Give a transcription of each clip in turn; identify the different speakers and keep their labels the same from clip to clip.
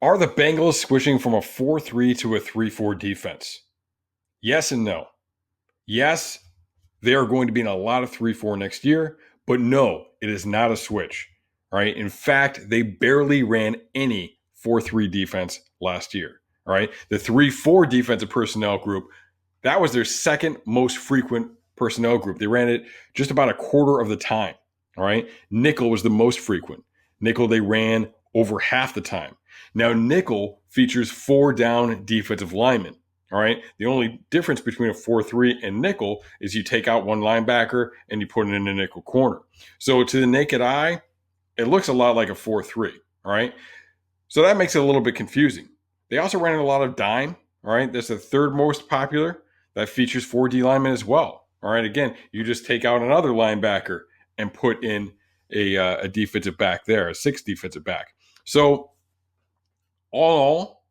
Speaker 1: Are the Bengals switching from a 4-3 to a 3-4 defense? Yes and no. Yes, they are going to be in a lot of 3-4 next year, but no, it is not a switch. All right. In fact, they barely ran any 4-3 defense last year. All right. The 3-4 defensive personnel group, that was their second most frequent personnel group. They ran it just about a quarter of the time. All right. Nickel was the most frequent. Nickel, they ran over half the time. Now, nickel features 4 down defensive linemen. All right. The only difference between a 4-3 and nickel is you take out one linebacker and you put it in the nickel corner. So to the naked eye, it looks a lot like a 4-3. All right. So that makes it a little bit confusing. They also ran a lot of dime. All right. That's the third most popular. That features 4D linemen as well. All right. Again, you just take out another linebacker and put in a defensive back there, a 6 defensive back. So all in all,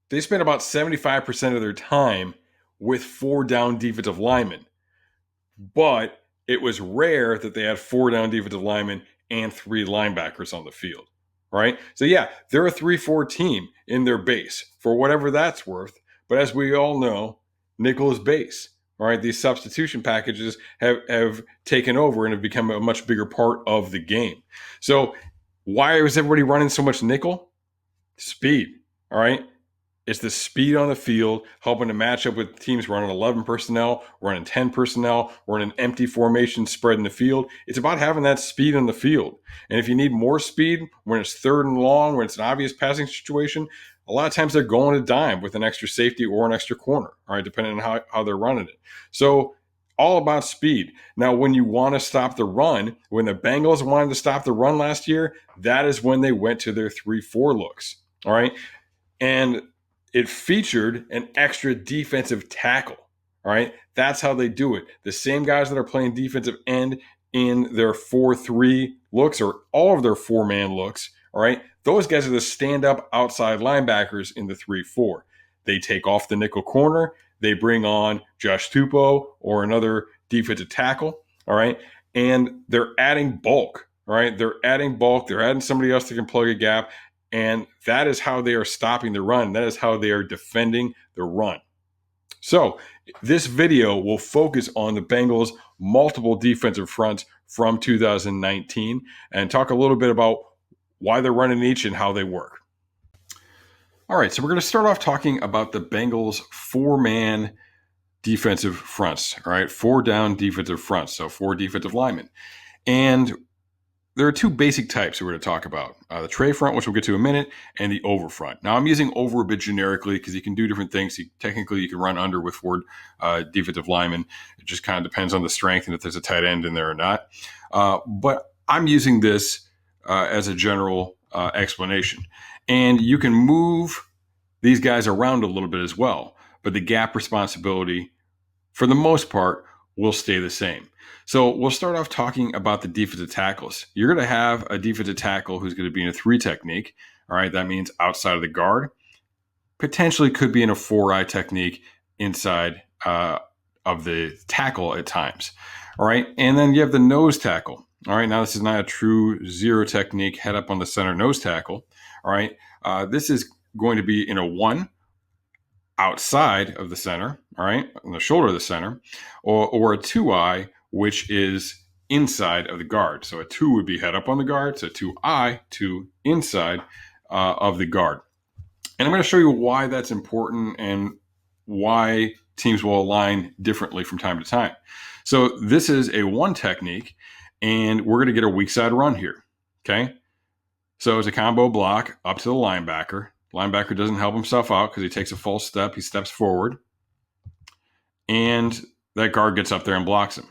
Speaker 1: they spent about 75% of their time with 4 down defensive linemen. But it was rare that they had 4 down defensive linemen and 3 linebackers on the field. Right? So, yeah, they're a 3-4 team in their base for whatever that's worth. But as we all know, nickel is base. All right? These substitution packages have taken over and have become a much bigger part of the game. So, why is everybody running so much nickel? Speed. All right? It's the speed on the field, helping to match up with teams running 11 personnel, running 10 personnel, running an empty formation spread in the field. It's about having that speed on the field. And if you need more speed when it's third and long, when it's an obvious passing situation, a lot of times they're going to dime with an extra safety or an extra corner, all right, depending on how they're running it. So all about speed. Now, when you want to stop the run, when the Bengals wanted to stop the run last year, that is when they went to their 3-4 looks, all right? And it featured an extra defensive tackle. All right. That's how they do it. The same guys that are playing defensive end in their 4-3 looks or all of their 4-man looks. All right. Those guys are the stand up outside linebackers in the 3-4. They take off the nickel corner. They bring on Josh Tupou or another defensive tackle. All right. And they're adding bulk. All right. They're adding bulk. They're adding somebody else that can plug a gap. And that is how they are stopping the run. That is how they are defending the run. So this video will focus on the Bengals' multiple defensive fronts from 2019 and talk a little bit about why they're running each and how they work. All right, so we're going to start off talking about the Bengals' 4-man defensive fronts. All right, 4 down defensive fronts, so 4 defensive linemen. And there are 2 basic types that we're going to talk about. The tray front, which we'll get to in a minute, and the over front. Now, I'm using over a bit generically because you can do different things. Technically, you can run under with 4 defensive linemen. It just kind of depends on the strength and if there's a tight end in there or not. But I'm using this as a general explanation. And you can move these guys around a little bit as well. But the gap responsibility, for the most part, will stay the same. So we'll start off talking about the defensive tackles. You're going to have a defensive tackle who's going to be in a 3 technique. All right, that means outside of the guard. Potentially could be in a 4-eye technique inside of the tackle at times. All right, and then you have the nose tackle. All right, now this is not a true 0 technique, head up on the center nose tackle. All right, this is going to be in a 1 outside of the center, all right, on the shoulder of the center, or a 2-eye, which is inside of the guard. So a 2 would be head up on the guard. So 2-eye, 2 inside of the guard. And I'm going to show you why that's important and why teams will align differently from time to time. So this is a 1 technique, and we're going to get a weak side run here, okay? So it's a combo block up to the linebacker. Linebacker doesn't help himself out because he takes a false step. He steps forward, and that guard gets up there and blocks him.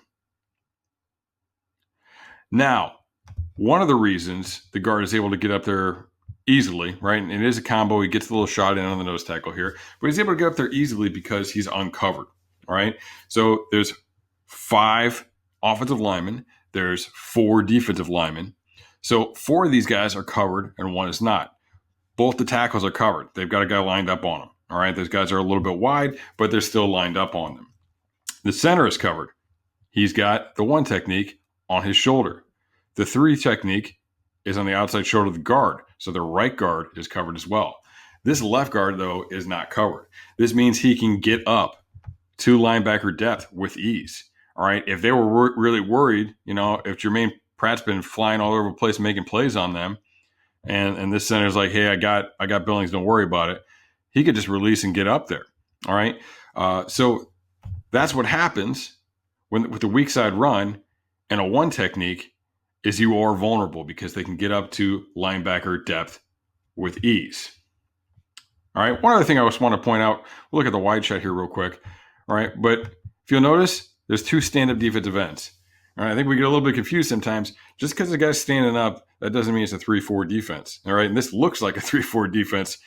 Speaker 1: Now, one of the reasons the guard is able to get up there easily, right? And it is a combo. He gets a little shot in on the nose tackle here, but he's able to get up there easily because he's uncovered, all right? So there's 5 offensive linemen. There's 4 defensive linemen. So 4 of these guys are covered and 1 is not. Both the tackles are covered. They've got a guy lined up on them, all right? Those guys are a little bit wide, but they're still lined up on them. The center is covered. He's got the 1 technique on his shoulder. The 3 technique is on the outside shoulder of the guard. So their right guard is covered as well. This left guard, though, is not covered. This means he can get up to linebacker depth with ease. All right. If they were really worried, if Jermaine Pratt's been flying all over the place making plays on them, and this center's like, hey, I got Billings, don't worry about it, he could just release and get up there. All right. So that's what happens with the weak side run and a one technique is you are vulnerable because they can get up to linebacker depth with ease. All right. One other thing I just want to point out, we'll look at the wide shot here real quick. All right. But if you'll notice, there's two stand-up defensive ends. All right. I think we get a little bit confused sometimes. Just because the guy's standing up, that doesn't mean it's a 3-4 defense. All right. And this looks like a 3-4 defense,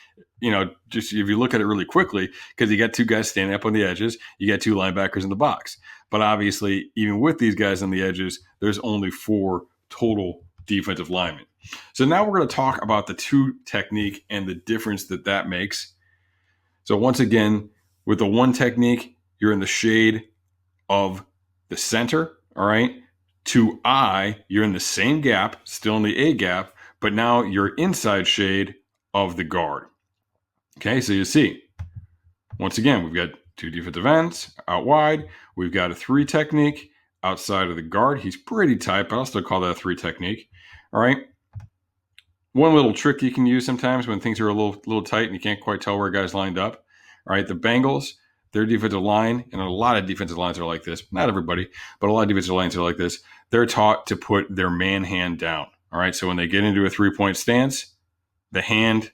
Speaker 1: just if you look at it really quickly, because you got two guys standing up on the edges, you got two linebackers in the box. But obviously, even with these guys on the edges, there's only 4 total defensive linemen. So now we're going to talk about the two technique and the difference that makes. So once again, with the one technique, you're in the shade of the center, all right? 2I, you're in the same gap, still in the A gap, but now you're inside shade of the guard. Okay, so you see, once again, we've got two defensive ends out wide. We've got a 3 technique outside of the guard. He's pretty tight, but I'll still call that a 3 technique. All right. One little trick you can use sometimes when things are a little tight and you can't quite tell where a guy's lined up. All right. The Bengals, their defensive line, and a lot of defensive lines are like this. Not everybody, but a lot of defensive lines are like this. They're taught to put their man hand down. All right. So when they get into a 3-point stance, the hand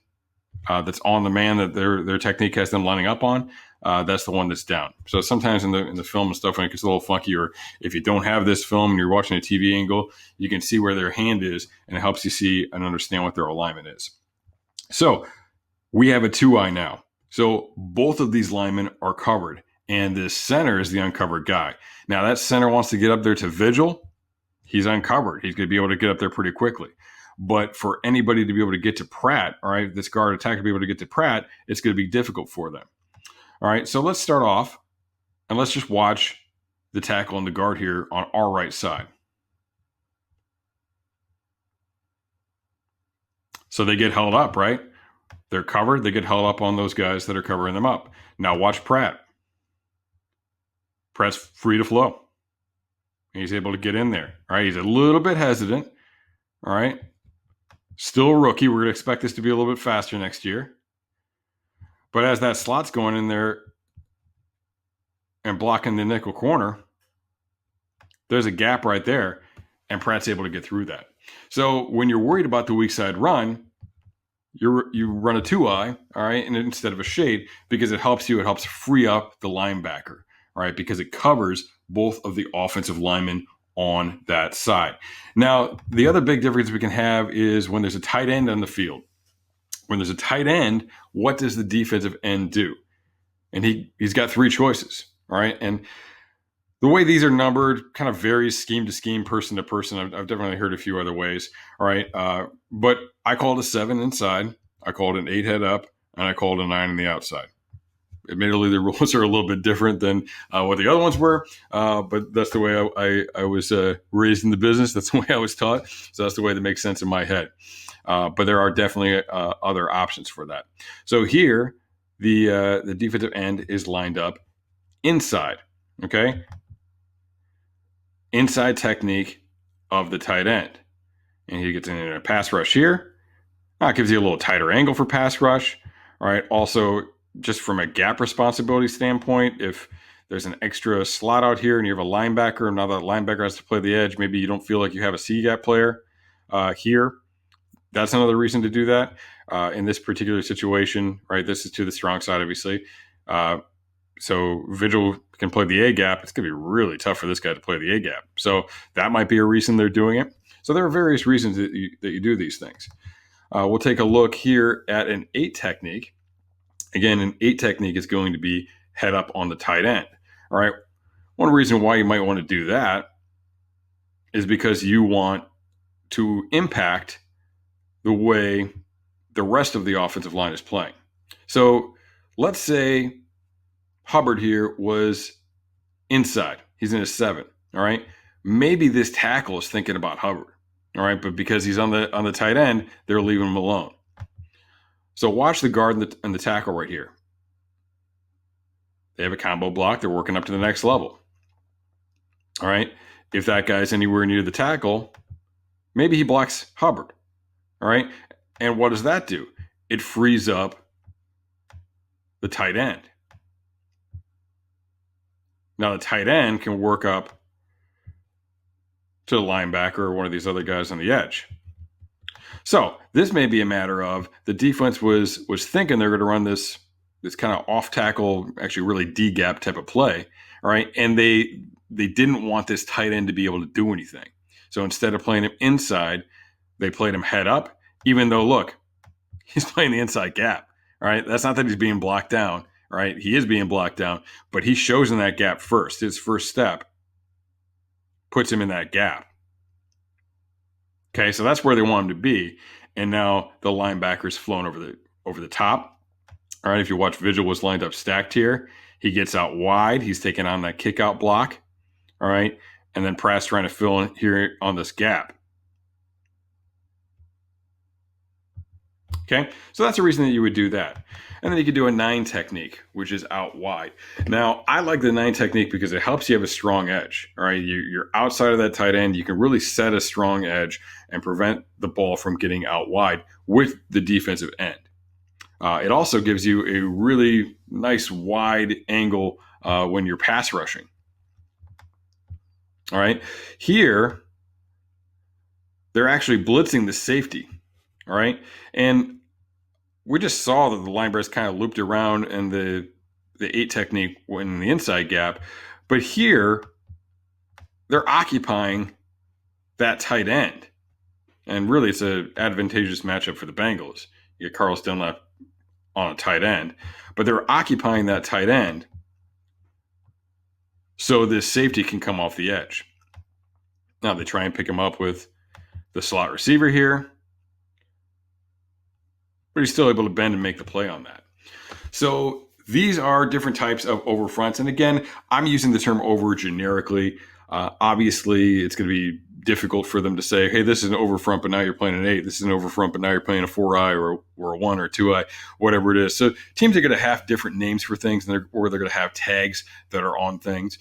Speaker 1: that's on the man that their technique has them lining up on, that's the one that's down. So sometimes in the film and stuff, when it gets a little funky, or if you don't have this film and you're watching a TV angle, you can see where their hand is, and it helps you see and understand what their alignment is. So we have a 2I now. So both of these linemen are covered, and this center is the uncovered guy. Now that center wants to get up there to Vigil. He's uncovered. He's going to be able to get up there pretty quickly. But for anybody to be able to get to Pratt, all right, this guard attack to be able to get to Pratt, it's going to be difficult for them. All right, so let's start off, and let's just watch the tackle and the guard here on our right side. So they get held up, right? They're covered. They get held up on those guys that are covering them up. Now watch Pratt. Pratt's free to flow. He's able to get in there. All right, he's a little bit hesitant. All right. Still a rookie. We're going to expect this to be a little bit faster next year. But as that slot's going in there and blocking the nickel corner, there's a gap right there, and Pratt's able to get through that. So when you're worried about the weak side run, you run a 2I, all right, and instead of a shade, because it helps free up the linebacker, all right, because it covers both of the offensive linemen on that side. Now, the other big difference we can have is when there's a tight end on the field. When there's a tight end, what does the defensive end do? And he's got 3 choices, all right? And the way these are numbered kind of varies scheme to scheme, person to person. I've definitely heard a few other ways, all right? But I called a 7 inside, I called an 8 head up, and I called a 9 on the outside. Admittedly, the rules are a little bit different than what the other ones were, but that's the way I was raised in the business. That's the way I was taught. So that's the way that makes sense in my head. But there are definitely other options for that. So here, the defensive end is lined up inside, okay? Inside technique of the tight end. And he gets in a pass rush here. It gives you a little tighter angle for pass rush. All right. Also, just from a gap responsibility standpoint, if there's an extra slot out here and you have a linebacker, and now that linebacker has to play the edge, maybe you don't feel like you have a C-gap player here. That's another reason to do that. In this particular situation, right, this is to the strong side, obviously. So Vigil can play the A-gap. It's going to be really tough for this guy to play the A-gap. So that might be a reason they're doing it. So there are various reasons that you do these things. We'll take a look here at an 8 technique. Again, an 8 technique is going to be head up on the tight end. All right. One reason why you might want to do that is because you want to impact the way the rest of the offensive line is playing. So let's say Hubbard here was inside. He's in a 7. All right. Maybe this tackle is thinking about Hubbard. All right, but because he's on the tight end, they're leaving him alone. So watch the guard and the tackle right here. They have a combo block. They're working up to the next level. All right. If that guy's anywhere near the tackle, maybe he blocks Hubbard. All right. And what does that do? It frees up the tight end. Now the tight end can work up to the linebacker or one of these other guys on the edge. So this may be a matter of the defense was thinking they're going to run this kind of off tackle, actually really D gap type of play. All right. And they didn't want this tight end to be able to do anything. So instead of playing him inside, they played him head up, even though, look, he's playing the inside gap. All right. That's not that he's being blocked down. All right. He is being blocked down, but he shows in that gap first. His first step puts him in that gap. Okay. So that's where they want him to be. And now the linebacker's flown over the top. All right. If you watch, Vigil was lined up stacked here. He gets out wide. He's taking on that kick out block. All right. And then Pratt's trying to fill in here on this gap. Okay. So that's the reason that you would do that. And then you could do a 9 technique, which is out wide. Now, I like the 9 technique because it helps you have a strong edge. All right. You're outside of that tight end. You can really set a strong edge and prevent the ball from getting out wide with the defensive end. It also gives you a really nice wide angle when you're pass rushing. All right. Here, they're actually blitzing the safety. All right. And we just saw that the linebackers kind of looped around in the 8 technique in the inside gap. But here, they're occupying that tight end. And really, it's an advantageous matchup for the Bengals. You get Carlos Dunlap on a tight end. But they're occupying that tight end so this safety can come off the edge. Now, they try and pick him up with the slot receiver here. But he's still able to bend and make the play on that. So these are different types of over fronts. And again, I'm using the term over generically. Obviously, it's going to be difficult for them to say, hey, this is an over front, but now you're playing an 8. This is an over front, but now you're playing a 4-eye or a 1 or a 2-eye, whatever it is. So teams are going to have different names for things, or they're going to have tags that are on things.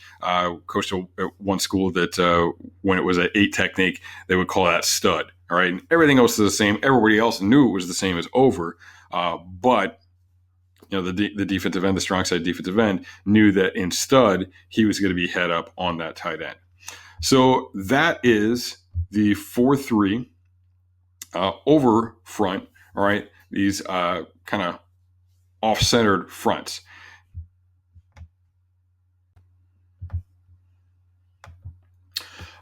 Speaker 1: Coached at one school that when it was an 8 technique, they would call that stud. All right. And everything else is the same. Everybody else knew it was the same as over. But the defensive end, the strong side defensive end, knew that in stud, he was going to be head up on that tight end. So that is the 4-3 over front. All right. These kind of off-centered fronts.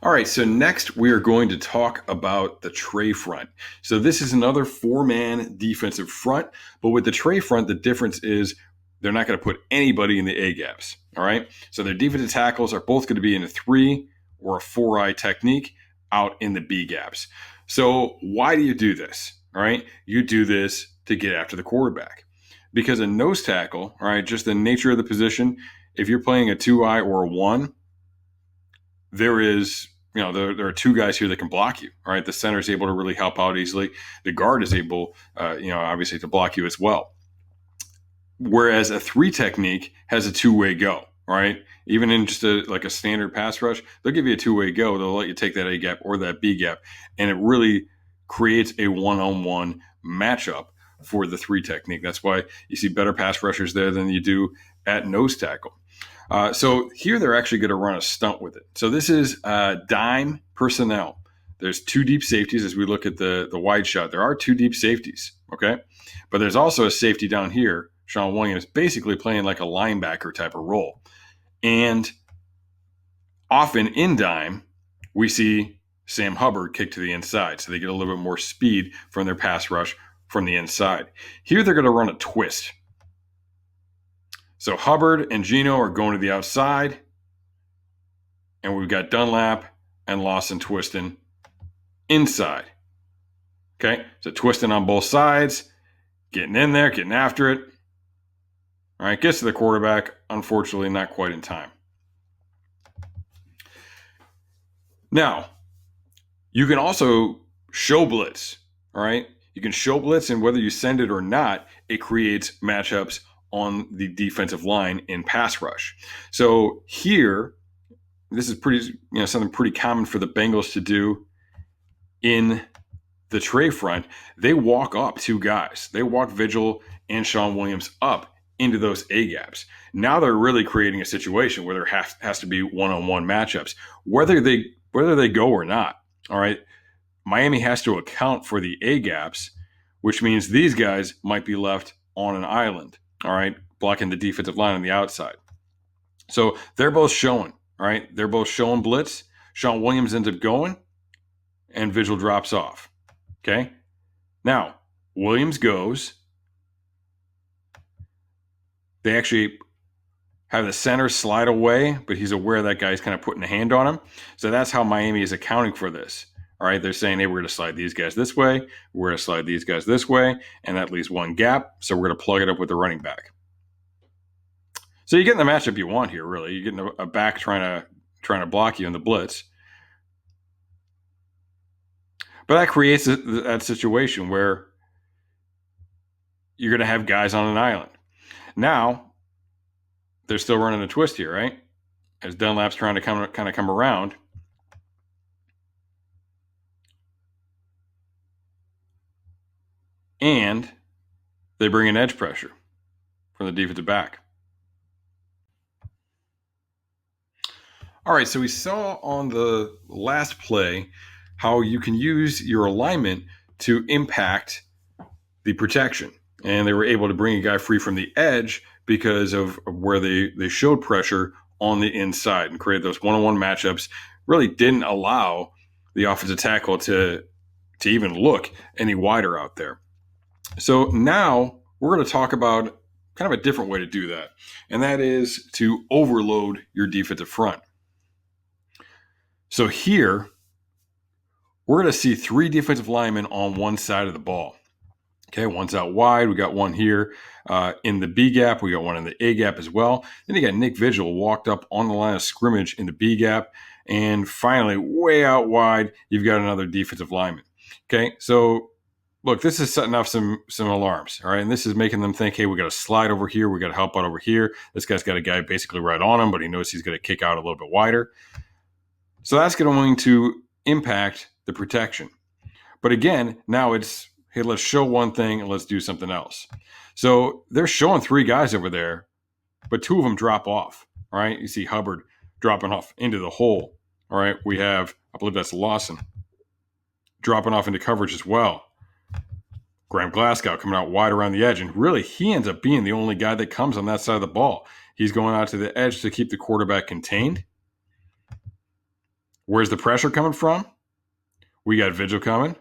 Speaker 1: All right, so next we are going to talk about the tray front. So this is another 4-man defensive front, but with the tray front, the difference is they're not going to put anybody in the A gaps. All right, so their defensive tackles are both going to be in a 3 or a 4-eye technique out in the B gaps. So why do you do this? All right, you do this to get after the quarterback because a nose tackle, all right, just the nature of the position. If you're playing a 2-eye or a 1. There are 2 guys here that can block you. All right. The center is able to really help out easily. The guard is able, obviously to block you as well. Whereas a 3 technique has a 2-way go. All right. Even in just a standard pass rush, they'll give you a 2-way go. They'll let you take that A gap or that B gap. And it really creates a 1-on-1 matchup for the 3 technique. That's why you see better pass rushers there than you do at nose tackle. So here they're actually going to run a stunt with it. So this is dime personnel. There's 2 deep safeties as we look at the wide shot. There are 2 deep safeties, okay? But there's also a safety down here. Sean Williams basically playing like a linebacker type of role. And often in dime, we see Sam Hubbard kick to the inside. So they get a little bit more speed from their pass rush from the inside. Here they're going to run a twist. So Hubbard and Gino are going to the outside. And we've got Dunlap and Lawson twisting inside. Okay, so twisting on both sides, getting in there, getting after it. All right, gets to the quarterback. Unfortunately, not quite in time. Now, You can also show blitz, all right? You can show blitz, and whether you send it or not, it creates matchups on the defensive line in pass rush. So here, this is something pretty common for the Bengals to do in the tray front. They walk up two guys. They walk Vigil and Sean Williams up into those A gaps. Now they're really creating a situation where there has to be one-on-one matchups, whether they go or not. All right. Miami has to account for the A gaps, which means these guys might be left on an island, all right, blocking the defensive line on the outside. So they're both showing, all right? They're both showing blitz. Sean Williams ends up going, and Vigil drops off, okay? Now, Williams goes. They actually have the center slide away, but he's aware that guy's kind of putting a hand on him. So that's how Miami is accounting for this. All right, they're saying, hey, we're going to slide these guys this way. We're going to slide these guys this way. And that leaves one gap. So we're going to plug it up with the running back. So you're getting the matchup you want here, really. You're getting a back trying to block you in the blitz. But that creates that situation where you're going to have guys on an island. Now, they're still running a twist here, right? As Dunlap's trying to come around. And they bring in edge pressure from the defensive back. All right, so we saw on the last play how you can use your alignment to impact the protection. And they were able to bring a guy free from the edge because of where they showed pressure on the inside and created those one-on-one matchups. Really didn't allow the offensive tackle to even look any wider out there. So now we're going to talk about kind of a different way to do that, and that is to overload your defensive front. So here, we're going to see three defensive linemen on one side of the ball. Okay, one's out wide. We got one here in the B gap. We got one in the A gap as well. Then you got Nick Vigil walked up on the line of scrimmage in the B gap. And finally, way out wide, you've got another defensive lineman. Okay, so look, this is setting off some alarms, all right? And this is making them think, hey, we got to slide over here. We got to help out over here. This guy's got a guy basically right on him, but he knows he's going to kick out a little bit wider. So that's going to impact the protection. But again, now it's, hey, let's show one thing and let's do something else. So they're showing three guys over there, but two of them drop off, all right? You see Hubbard dropping off into the hole, all right? We have, I believe that's Lawson, dropping off into coverage as well. Graham Glasgow coming out wide around the edge, and really he ends up being the only guy that comes on that side of the ball. He's going out to the edge to keep the quarterback contained. Where's the pressure coming from? We got Vigil coming.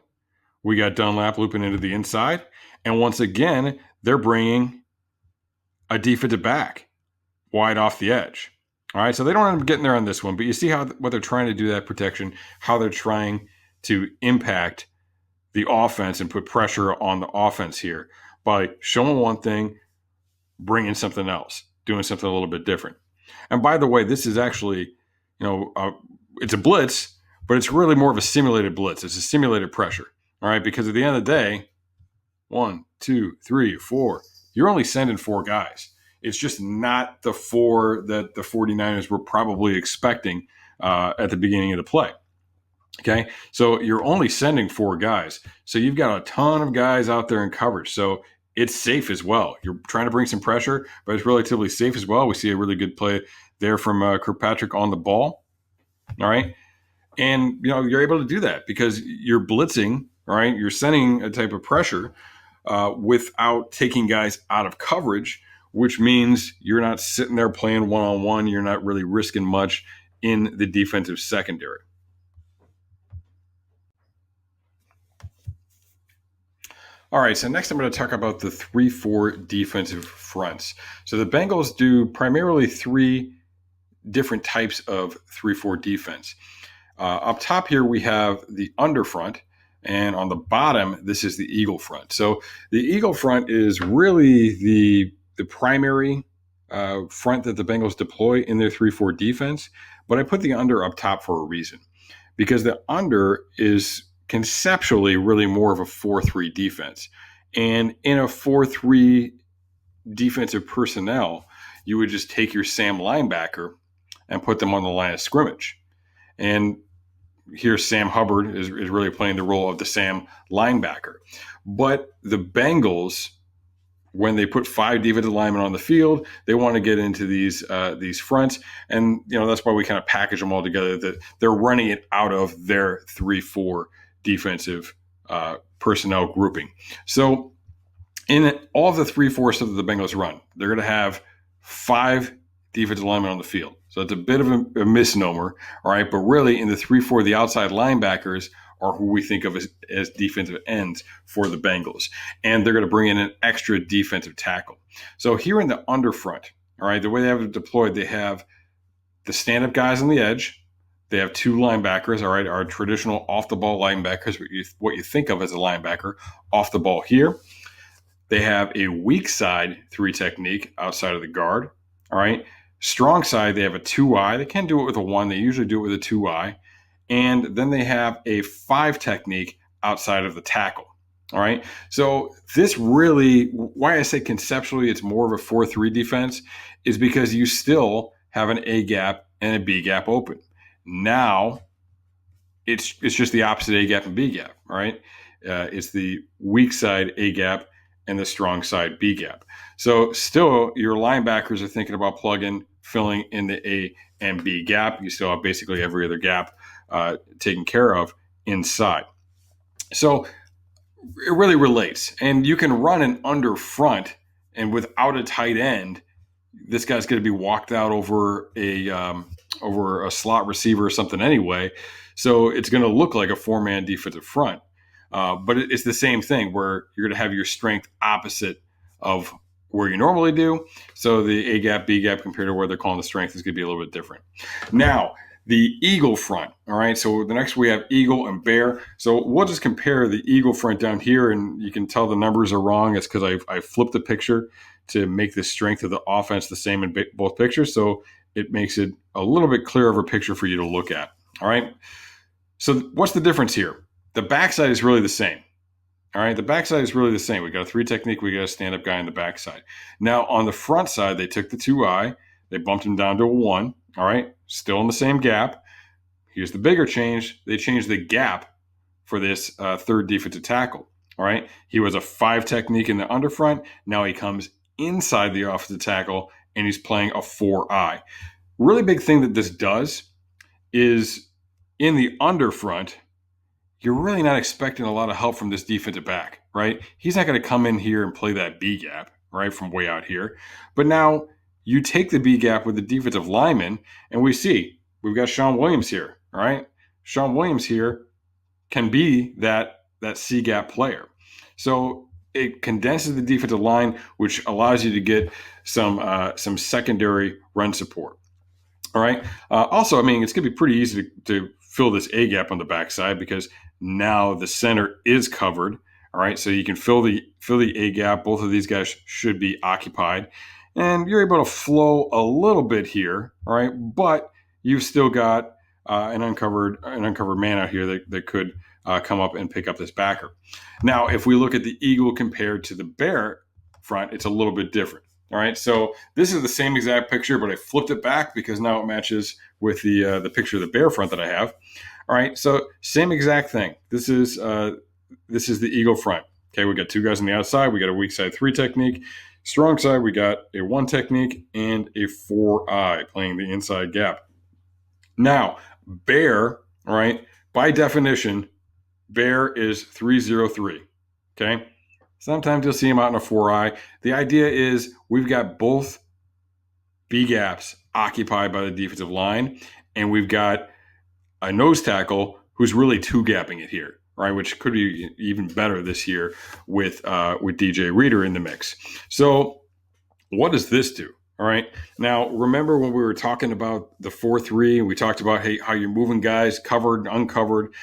Speaker 1: We got Dunlap looping into the inside. And once again, they're bringing a defensive back wide off the edge. All right, so they don't end up getting there on this one, but you see what they're trying to do, that protection, how they're trying to impact the offense and put pressure on the offense here by showing one thing, bringing something else, doing something a little bit different. And by the way, this is actually, it's a blitz, but it's really more of a simulated blitz. It's a simulated pressure, all right? Because at the end of the day, 1, 2, 3, 4, you're only sending four guys. It's just not the four that the 49ers were probably expecting at the beginning of the play. Okay, so you're only sending four guys. So you've got a ton of guys out there in coverage. So it's safe as well. You're trying to bring some pressure, but it's relatively safe as well. We see a really good play there from Kirkpatrick on the ball. All right. And, you're able to do that because you're blitzing, all right? You're sending a type of pressure without taking guys out of coverage, which means you're not sitting there playing one-on-one. You're not really risking much in the defensive secondary. All right, so next I'm going to talk about the 3-4 defensive fronts. So the Bengals do primarily three different types of 3-4 defense. Up top here, we have the under front, and on the bottom, this is the eagle front. So the eagle front is really the primary front that the Bengals deploy in their 3-4 defense, but I put the under up top for a reason. because the under is conceptually really more of a 4-3 defense. And in a 4-3 defensive personnel, you would just take your Sam linebacker and put them on the line of scrimmage. And here Sam Hubbard is really playing the role of the Sam linebacker. But the Bengals, when they put 5 defensive linemen on the field, they want to get into these fronts, and that's why we kind of package them all together. That they're running it out of their 3-4 defensive personnel grouping. So in all of the 3-4 stuff that the Bengals run, they're going to have 5 defensive linemen on the field. So it's a bit of a misnomer, all right? But really, in the 3-4, the outside linebackers are who we think of as defensive ends for the Bengals. And they're going to bring in an extra defensive tackle. So here in the underfront, all right, the way they have it deployed, they have the stand-up guys on the edge. They have 2 linebackers, all right, our traditional off-the-ball linebackers, what you think of as a linebacker, off the ball here. They have a weak side 3 technique outside of the guard, all right. Strong side, they have a 2-eye. They can do it with a 1. They usually do it with a 2-eye. And then they have a 5 technique outside of the tackle. All right. So this really, why I say conceptually it's more of a 4-3 defense is because you still have an A gap and a B gap open. Now it's just the opposite A gap and B gap. All right. It's the weak side A gap and the strong side B gap. So still your linebackers are thinking about filling in the A and B gap. You still have basically every other gap taken care of inside. So it really relates. And you can run an under front, and without a tight end, this guy's going to be walked out over a slot receiver or something anyway. So it's going to look like a 4-man defensive front. But it's the same thing where you're going to have your strength opposite of where you normally do. So the A gap, B gap compared to where they're calling the strength is going to be a little bit different. Now, the Eagle front, all right? So the next we have Eagle and Bear. So we'll just compare the Eagle front down here, and you can tell the numbers are wrong. It's because I flipped the picture to make the strength of the offense the same in both pictures. So it makes it a little bit clearer of a picture for you to look at, all right? So what's the difference here? The backside is really the same. All right, the backside is really the same. We got a 3 technique. We got a stand-up guy in the backside. Now, on the front side, they took the 2-eye. They bumped him down to a 1. All right, still in the same gap. Here's the bigger change. They changed the gap for this 3rd defensive tackle. All right, he was a 5 technique in the underfront. Now he comes inside the offensive tackle, and he's playing a 4-eye. Really big thing that this does is in the underfront, you're really not expecting a lot of help from this defensive back, right? He's not going to come in here and play that B gap, right, from way out here. But now you take the B gap with the defensive lineman, and we've got Sean Williams here, all right? Sean Williams here can be that C gap player. So it condenses the defensive line, which allows you to get some secondary run support. All right. Also, I mean, it's going to be pretty easy to fill this A gap on the backside because now the center is covered. All right. So you can fill the A gap. Both of these guys should be occupied. And you're able to flow a little bit here. All right. But you've still got an uncovered man out here that could come up and pick up this backer. Now, if we look at the Eagle compared to the Bear front, it's a little bit different. All right, so this is the same exact picture, but I flipped it back because now it matches with the picture of the Bear front that I have. All right, so same exact thing. This is the Eagle front. Okay, we got 2 guys on the outside. We got a weak side 3 technique. Strong side, we got a 1 technique and a 4-eye playing the inside gap. Now, Bear, all right, by definition, Bear is 3-0-3. Okay. Sometimes you'll see him out in a 4-eye. The idea is we've got both B gaps occupied by the defensive line, and we've got a nose tackle who's really 2-gapping it here, right? Which could be even better this year with DJ Reader in the mix. So what does this do? All right. Now, remember when we were talking about the 4-3, we talked about how you're moving guys covered, uncovered,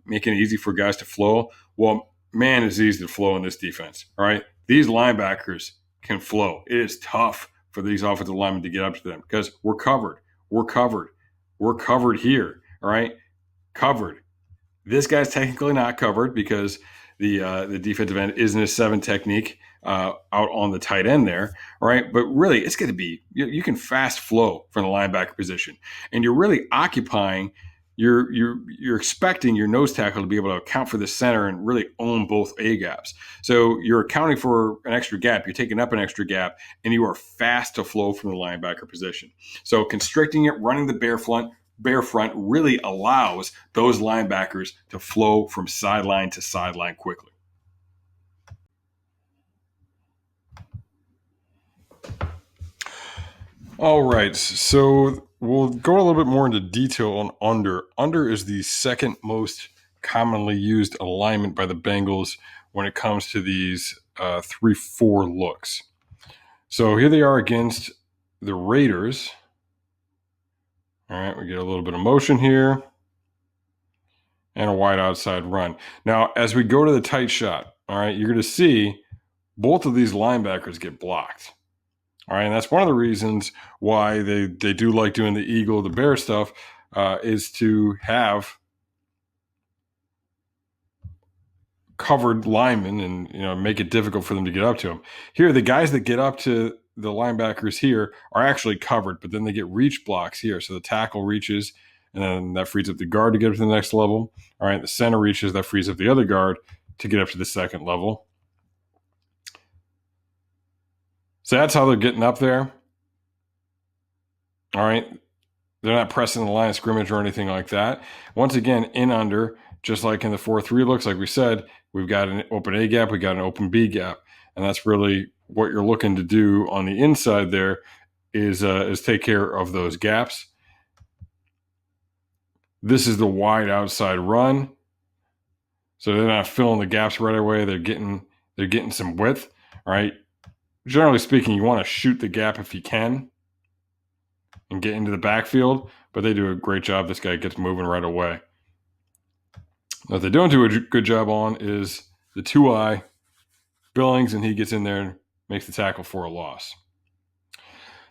Speaker 1: making it easy for guys to flow. Well, man, it's easy to flow in this defense. All right. These linebackers can flow. It is tough for these offensive linemen to get up to them because we're covered. We're covered. We're covered here. All right. covered. This guy's technically not covered because the defensive end isn't a 7 technique out on the tight end there, right? But really, it's going to be you can fast flow from the linebacker position, and you're really occupying. You're expecting your nose tackle to be able to account for the center and really own both A gaps. So you're accounting for an extra gap. You're taking up an extra gap, and you are fast to flow from the linebacker position. So constricting it, running the bare front really allows those linebackers to flow from sideline to sideline quickly. All right, so we'll go a little bit more into detail on under. Under is the second most commonly used alignment by the Bengals when it comes to these 3-4 looks. So here they are against the Raiders. All right, we get a little bit of motion here and a wide outside run. Now, as we go to the tight shot, all right, you're going to see both of these linebackers get blocked. All right, and that's one of the reasons why they do like doing the eagle, the bear stuff, is to have covered linemen and make it difficult for them to get up to them. Here, the guys that get up to the linebackers here are actually covered, but then they get reach blocks here. So the tackle reaches, and then that frees up the guard to get up to the next level. All right, the center reaches, that frees up the other guard to get up to the second level. So that's how they're getting up there. All right. They're not pressing the line of scrimmage or anything like that. Once again, in under, just like in the 4-3 looks, like we said, we've got an open A gap, we got an open B gap. And that's really what you're looking to do on the inside there is take care of those gaps. This is the wide outside run. So they're not filling the gaps right away. They're getting some width. All right. Generally speaking, you want to shoot the gap if you can and get into the backfield, but they do a great job. This guy gets moving right away. What they don't do a good job on is the 2-eye Billings, and he gets in there and makes the tackle for a loss.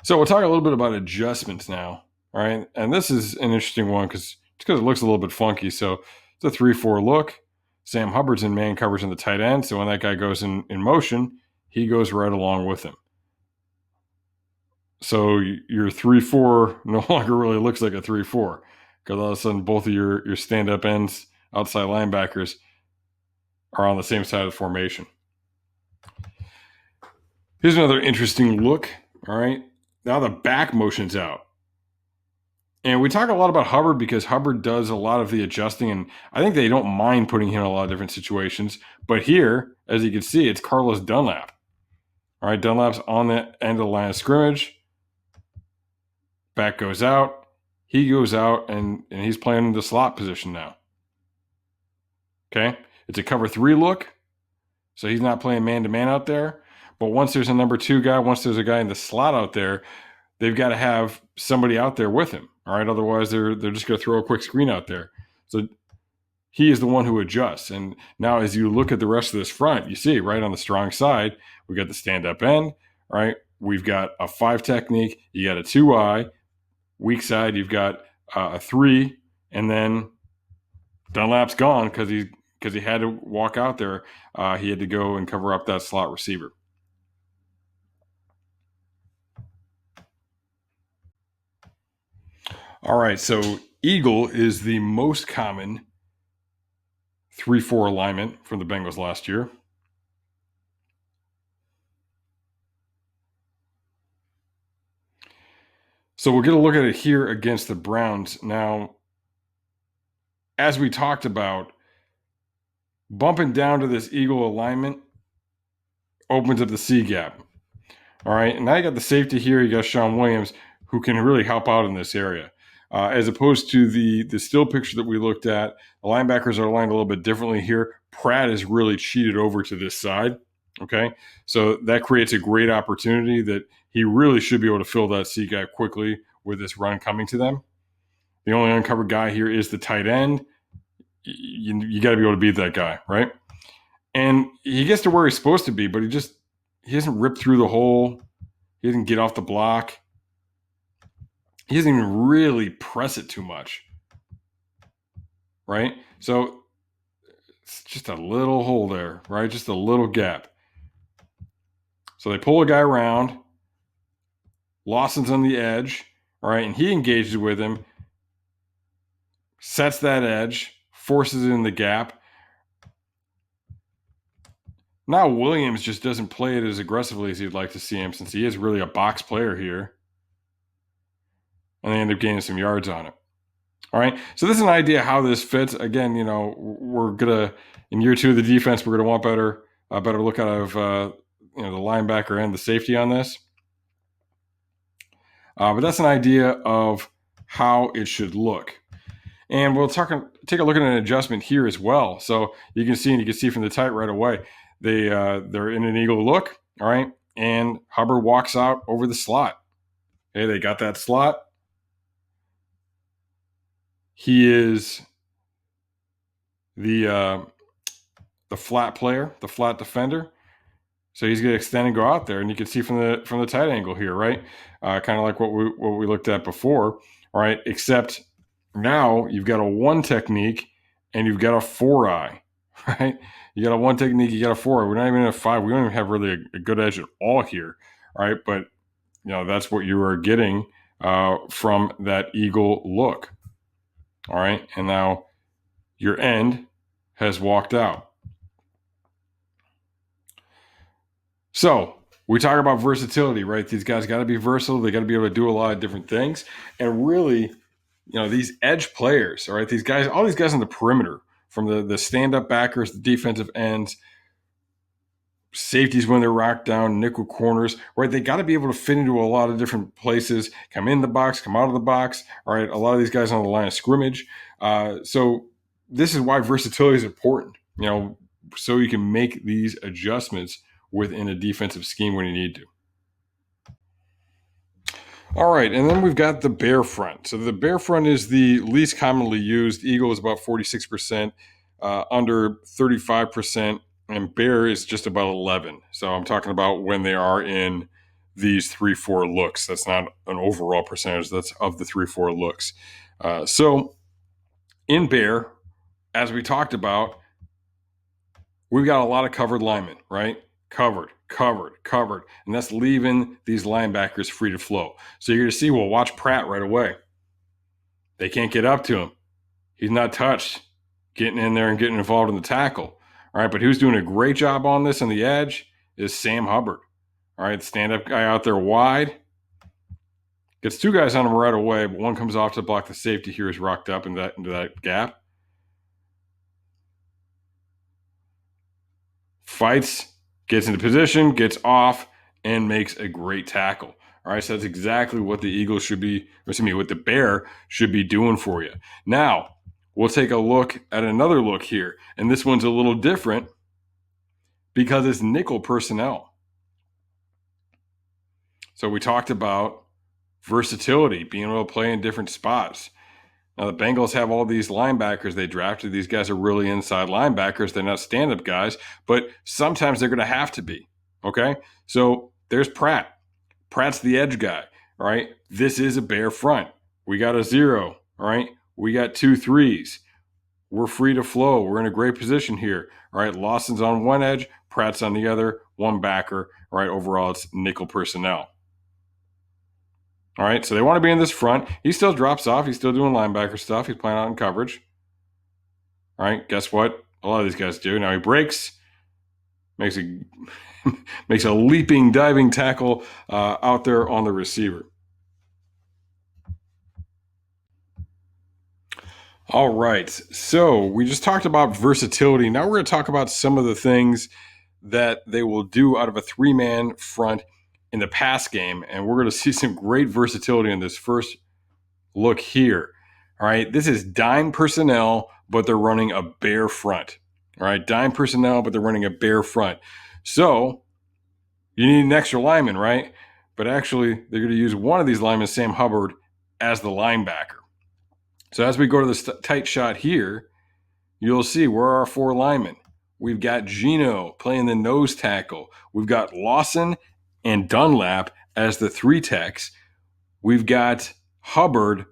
Speaker 1: So we'll talk a little bit about adjustments now. All right, and this is an interesting one because it looks a little bit funky. So it's a 3-4 look. Sam Hubbard's in man coverage on the tight end, so when that guy goes in motion, he goes right along with him. So your 3-4 no longer really looks like a 3-4 because all of a sudden both of your stand-up ends, outside linebackers, are on the same side of the formation. Here's another interesting look. All right, now the back motion's out. And we talk a lot about Hubbard because Hubbard does a lot of the adjusting, and I think they don't mind putting him in a lot of different situations. But here, as you can see, it's Carlos Dunlap. All right, Dunlap's on the end of the line of scrimmage. Back goes out. He goes out, and he's playing the slot position now. Okay? It's a cover 3 look, so he's not playing man-to-man out there. But once there's a number 2 guy, once there's a guy in the slot out there, they've got to have somebody out there with him. All right? Otherwise, they're just going to throw a quick screen out there. So he is the one who adjusts. And now as you look at the rest of this front, you see right on the strong side, we got the stand-up end. All right? We've got a 5 technique. You got a 2-eye. Weak side, you've got a 3, and then Dunlap's gone because he had to walk out there. He had to go and cover up that slot receiver. All right, so eagle is the most common 3-4 alignment from the Bengals last year. So we'll get a look at it here against the Browns. Now, as we talked about, bumping down to this eagle alignment opens up the C gap. All right, and now you got the safety here. You got Sean Williams, who can really help out in this area. As opposed to the still picture that we looked at, the linebackers are aligned a little bit differently here. Pratt is really cheated over to this side. Okay, so that creates a great opportunity that he really should be able to fill that C gap quickly with this run coming to them. The only uncovered guy here is the tight end. You got to be able to beat that guy, right? And he gets to where he's supposed to be, but he doesn't rip through the hole. He doesn't get off the block. He doesn't even really press it too much. right? So it's just a little hole there, right? Just a little gap. So they pull a guy around. Lawson's on the edge, all right, and he engages with him, sets that edge, forces it in the gap. Now Williams just doesn't play it as aggressively as you'd like to see him, since he is really a box player here. And they end up gaining some yards on it. All right, so this is an idea how this fits. Again, we're gonna, in year 2 of the defense, we're gonna want a better look out of the linebacker and the safety on this. But that's an idea of how it should look. And we'll take a look at an adjustment here as well. So you can see from the tight right away, they're in an eagle look, all right, and Hubbard walks out over the slot. Okay, they got that slot. He is the flat player, the flat defender. So he's going to extend and go out there, and you can see from the tight angle here, right? Kind of like what we looked at before, all right? Except now you've got a 1 technique and you've got a 4-eye, right? You got a 1 technique, you got a 4-eye. We're not even in a 5. We don't even have really a good edge at all here, all right? But that's what you are getting from that eagle look, all right? And now your end has walked out. So we talk about versatility, right? These guys got to be versatile. They got to be able to do a lot of different things. And really, these edge players, all right, all these guys on the perimeter, from the stand-up backers, the defensive ends, safeties when they're rocked down, nickel corners, right? They got to be able to fit into a lot of different places, come in the box, come out of the box, all right? A lot of these guys on the line of scrimmage. So this is why versatility is important, so you can make these adjustments within a defensive scheme when you need to. All right, and then we've got the bear front. So the bear front is the least commonly used. Eagle is about 46%, under 35%, and bear is just about 11. So I'm talking about when they are in these 3-4 looks. That's not an overall percentage. That's of the 3-4 looks. So in bear, as we talked about, we've got a lot of covered linemen, right? Covered. And that's leaving these linebackers free to flow. So you're going to see, watch Pratt right away. They can't get up to him. He's not touched, getting in there and getting involved in the tackle. All right, but who's doing a great job on this on the edge is Sam Hubbard. All right, stand-up guy out there wide. Gets 2 guys on him right away, but one comes off to block the safety here, is rocked up into that gap. Fights, gets into position, gets off, and makes a great tackle. All right, so that's exactly what the Eagles should be, what the bear should be doing for you. Now, we'll take a look at another look here, and this one's a little different because it's nickel personnel. So we talked about versatility, being able to play in different spots. Now, the Bengals have all these linebackers they drafted. These guys are really inside linebackers. They're not stand-up guys, but sometimes they're going to have to be, okay? So there's Pratt. Pratt's the edge guy, all right? This is a bear front. We got a 0, all right? We got 2 3s. We're free to flow. We're in a great position here, all right? Lawson's on one edge, Pratt's on the other, 1 backer, all right? Overall, it's nickel personnel. All right, so they want to be in this front. He still drops off. He's still doing linebacker stuff. He's playing out in coverage. All right, guess what? A lot of these guys do. Now he breaks, makes a leaping, diving tackle out there on the receiver. All right, so we just talked about versatility. Now we're going to talk about some of the things that they will do out of a 3-man front in the pass game, and we're going to see some great versatility in this first look here. All right, this is dime personnel, but they're running a bear front. All right, dime personnel, but they're running a bear front. So you need an extra lineman, right? But actually, they're going to use one of these linemen, Sam Hubbard, as the linebacker. So as we go to this tight shot here, you'll see where are our 4 linemen. We've got Gino playing the nose tackle. We've got Lawson and Dunlap as the 3 techs. We've got Hubbard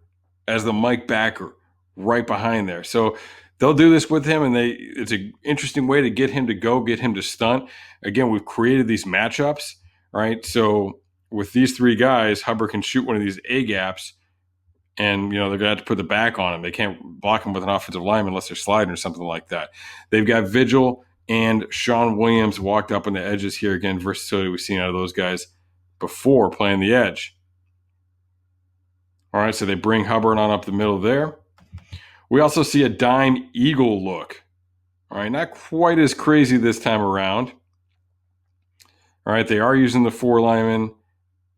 Speaker 1: as the Mike backer right behind there. So they'll do this with him, and it's an interesting way to get him to go, get him to stunt. Again, we've created these matchups, right? So with these three guys, Hubbard can shoot one of these A gaps, and they're going to have to put the back on him. They can't block him with an offensive lineman unless they're sliding or something like that. They've got Vigil and Sean Williams walked up on the edges here. Again, versatility we've seen out of those guys before playing the edge. All right, so they bring Hubbard on up the middle there. We also see a dime eagle look. All right, not quite as crazy this time around. All right, they are using the four linemen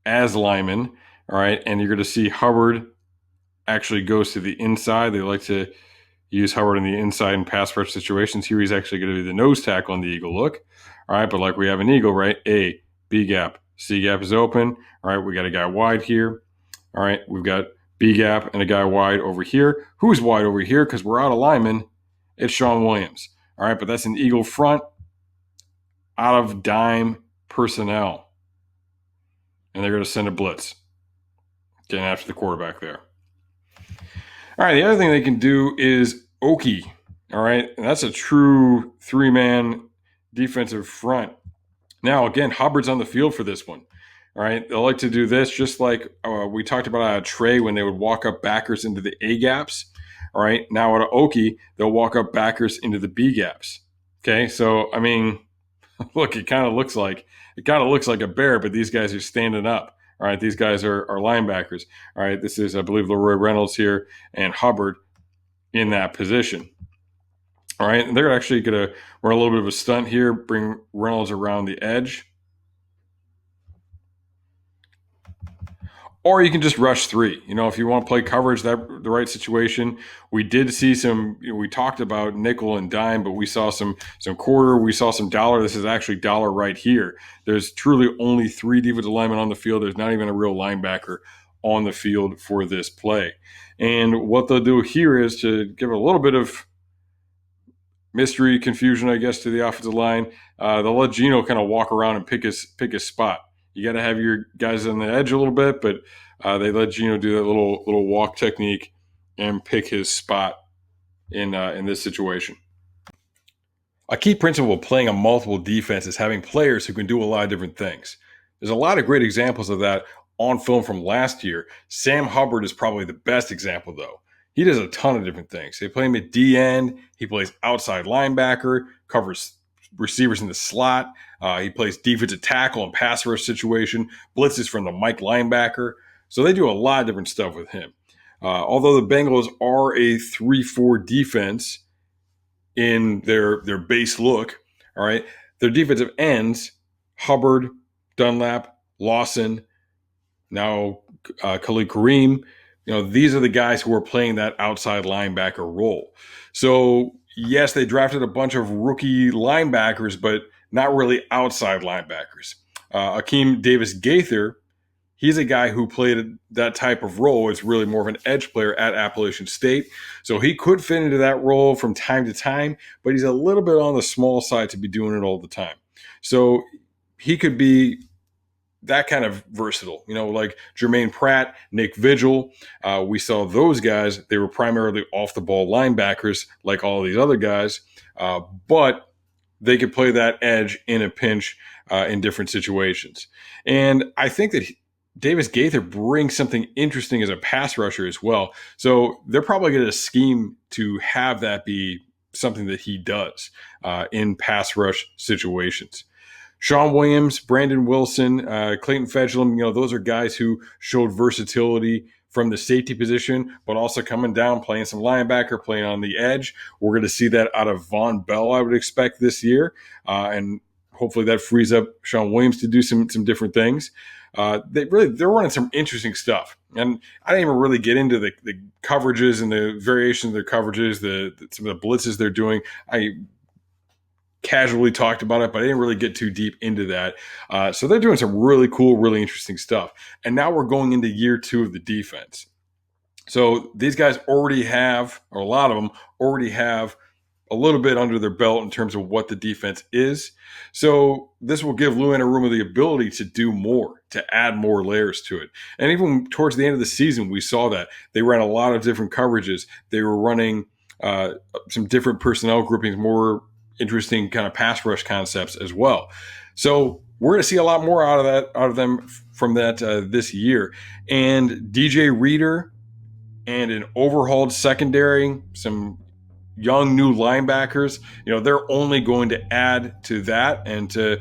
Speaker 1: as linemen. All right, and you're going to see Hubbard actually goes to the inside. They like to use Hubbard in the inside in pass rush situations. Here he's actually going to be the nose tackle on the eagle look. All right, but like we have an eagle, right? A, B gap, C gap is open. All right, we got a guy wide here. All right, we've got B gap and a guy wide over here. Who's wide over here? Because we're out of linemen. It's Sean Williams. All right, but that's an eagle front out of dime personnel. And they're going to send a blitz. Getting after the quarterback there. All right, the other thing they can do is Okie. All right, and that's a true three-man defensive front. Now, again, Hubbard's on the field for this one. All right, they'll like to do this just like we talked about out of Trey when they would walk up backers into the A gaps. All right, now out of Okie, they'll walk up backers into the B gaps. Okay, so I mean, look, it kind of looks like a bear, but these guys are standing up. All right, these guys are linebackers. All right, this is, I believe, Leroy Reynolds here and Hubbard in that position. All right, and they're actually going to run a little bit of a stunt here, bring Reynolds around the edge. Or you can just rush three. If you want to play coverage, the right situation. We did see some. We talked about nickel and dime, but we saw some quarter. We saw some dollar. This is actually dollar right here. There's truly only three defensive linemen on the field. There's not even a real linebacker on the field for this play. And what they'll do here is to give a little bit of mystery, confusion, I guess, to the offensive line. They'll let Gino kind of walk around and pick his spot. You got to have your guys on the edge a little bit, but they let Gino do that little walk technique and pick his spot in this situation. A key principle of playing a multiple defense is having players who can do a lot of different things. There's a lot of great examples of that on film from last year. Sam Hubbard is probably the best example, though. He does a ton of different things. They play him at D end. He plays outside linebacker, covers receivers in the slot. He plays defensive tackle and pass rush situation, blitzes from the Mike linebacker. So they do a lot of different stuff with him. Although the Bengals are a 3-4 defense in their base look, all right, their defensive ends, Hubbard, Dunlap, Lawson, now Khalid Kareem, these are the guys who are playing that outside linebacker role. So yes, they drafted a bunch of rookie linebackers, but not really outside linebackers. Akeem Davis-Gaither, he's a guy who played that type of role. It's really more of an edge player at Appalachian State. So he could fit into that role from time to time, but he's a little bit on the small side to be doing it all the time. So he could be that kind of versatile, like Jermaine Pratt, Nick Vigil. We saw those guys. They were primarily off the ball linebackers like all these other guys, but they could play that edge in a pinch in different situations. And I think that Davis-Gaither brings something interesting as a pass rusher as well. So they're probably going to scheme to have that be something that he does in pass rush situations. Sean Williams, Brandon Wilson, Clayton Fedgelum, those are guys who showed versatility from the safety position, but also coming down, playing some linebacker, playing on the edge. We're going to see that out of Von Bell, I would expect, this year. And hopefully that frees up Sean Williams to do some different things. They're running some interesting stuff. And I didn't even really get into the coverages and the variations of their coverages, some of the blitzes they're doing. I casually talked about it, but I didn't really get too deep into that. So they're doing some really cool, really interesting stuff. And now we're going into year 2 of the defense. So these guys already have, or a lot of them already have, a little bit under their belt in terms of what the defense is. So this will give Lou Anarumo the ability to do more, to add more layers to it. And even towards the end of the season, we saw that. They ran a lot of different coverages. They were running some different personnel groupings, more interesting kind of pass rush concepts as well. So we're going to see a lot more out of them from that this year. And DJ Reader and an overhauled secondary, some young new linebackers, they're only going to add to that and to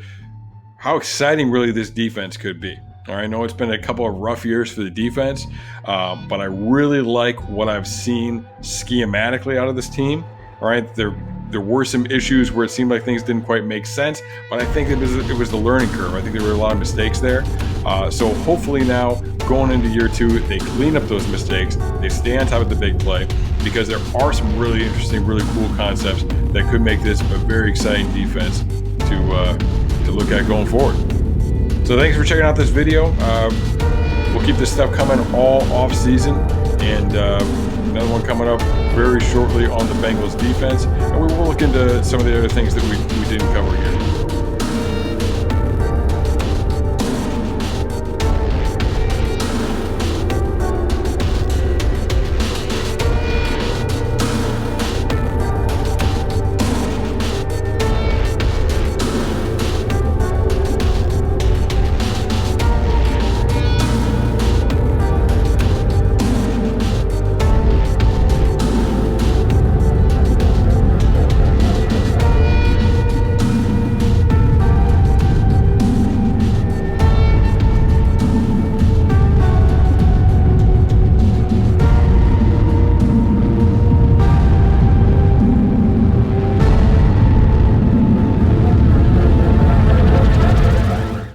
Speaker 1: how exciting really this defense could be. All right, I know it's been a couple of rough years for the defense, but I really like what I've seen schematically out of this team. All right, there were some issues where it seemed like things didn't quite make sense, but I think it was the learning curve. I think there were a lot of mistakes there. So hopefully now, going into year 2, they clean up those mistakes. They stay on top of the big play, because there are some really interesting, really cool concepts that could make this a very exciting defense to look at going forward. So thanks for checking out this video. We'll keep this stuff coming all off season, and another one coming up very shortly on the Bengals defense, and we will look into some of the other things that we didn't cover here.